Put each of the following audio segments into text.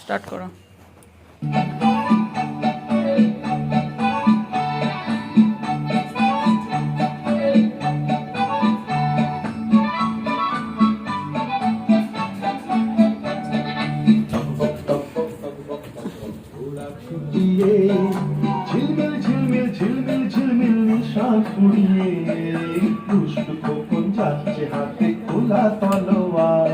Start করো। ঝিলমিল ঝিলমিল ঝিলমিল ঝিলমিল নিশান কুড়িয়ে দুষ্ট খোকন যাচ্ছে হাতে খোলা তলোয়ার।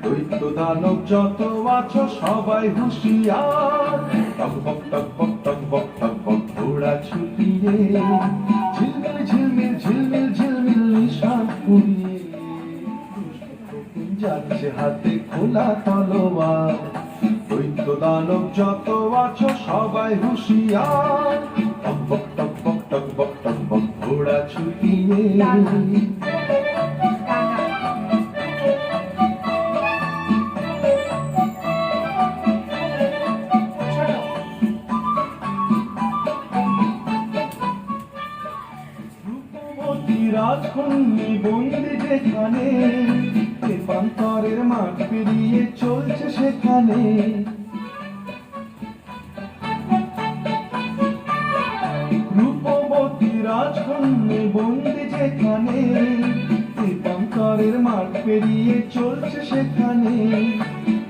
দৈত্য দানব যত আছো সবাই হুঁশিয়ার। টক বক টক বক টক বক টক বক ঘোড়া ছুটিয়ে ঝিলমিল ঝিলমিল ঝিলমিল ঝিলমিল নিশান কুড়িয়ে দুষ্ট খোকন যাচ্ছে হাতে খোলা তলোয়ার। দৈত্য দানব যত আছো সবাই হুঁশিয়ার। টক বক টক বক টক বক টক বক ঘোড়া ছুটিয়ে রূপবতী রাজকন্যা বন্দি যেখানে, প্রান্তরের মাঠ পেরিয়ে চলছে সেখানে। রূপবতী রাজকন্যা বন্দি যেখানে, প্রান্তরের মাঠ পেরিয়ে চলছে সেখানে।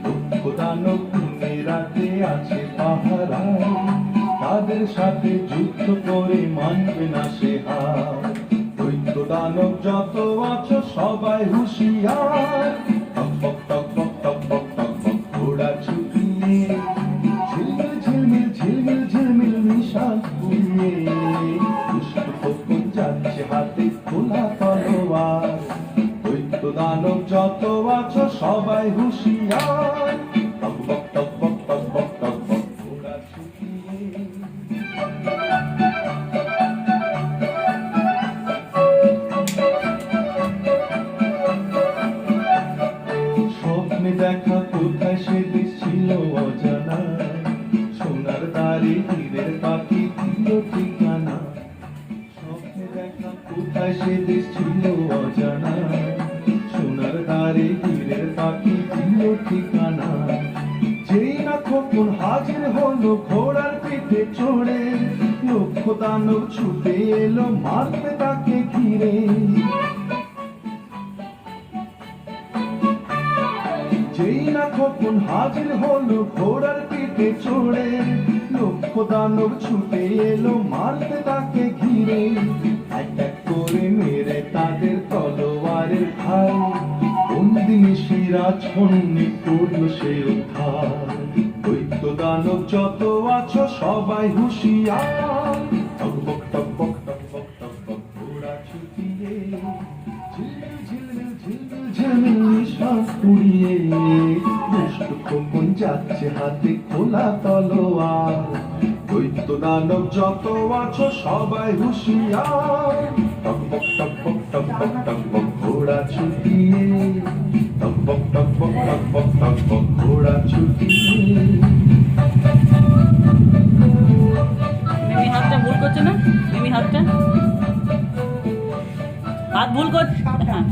দক্ষ দানব দিনে রাতে আছে পাহারায়, তাদের সাথে যুদ্ধ করে মানবে না সে হার। দৈত্য দানব যত আছো সবাই হুঁশিয়ার। টক বক টক বক টক বক টক বক ঘোড়া ছুটিয়ে ঝিলমিল ঝিলমিল ঝিলমিল ঝিলমিল নিশান কুড়িয়ে দুষ্ট খোকন যাচ্ছে হাতে খোলা তলোয়ার। দৈত্য দানব যত আছো সবাই হুঁশিয়ার। টক বক টক বক টক বক টক বক ঘোড়া ছুটিয়ে স্বপ্নে দেখা কোথায় সে দেশ ছিল অজানা, সোনার দ্বারে হীরের পাখি দিল ঠিকানা। স্বপ্নে দেখা কোথায় সে দেশ ছিল অজানা, সোনার দ্বারে হীরের পাখি দিল ঠিকানা। যেই না খোকন হাজির হলো ঘোড়ার পিঠে চড়ে, লক্ষ দানব ছুটে এলো মারতে তাকে ঘিরে। যেই না খোকন হাজির হলো ঘোড়ার পিঠে চড়ে, লক্ষ দানব ছুটে এলো মারতে তাকে ঘিরে। এক এক করে মেরে তাদের তলোয়ারের ঘাই, বন্দিনী রাজকন্যা করলো সে উদ্ধার। দৈত্য দানব যত আছো সবাই হুঁশিয়ার। টক বক টক বক টক বক টক বক ঘোড়া ছুটিয়ে ঝিলমিল ঝিলমিল ঝিলমিল ঝিলমিল নিশান কুড়িয়ে দুষ্ট খোকন যাচ্ছে হাতে খোলা তলোয়ার। দৈত্য দানব যত আছো সবাই হুঁশিয়ার। টক বক টক বক টক বক টক বক ঘোড়া ছুটিয়ে টক বক টক বক টক বক টক বক ঘোড়া ছুটিয়ে। মিমি হাতটা ভুল করছে না, মিমি হাতটা হাত ভুল করছে। হ্যাঁ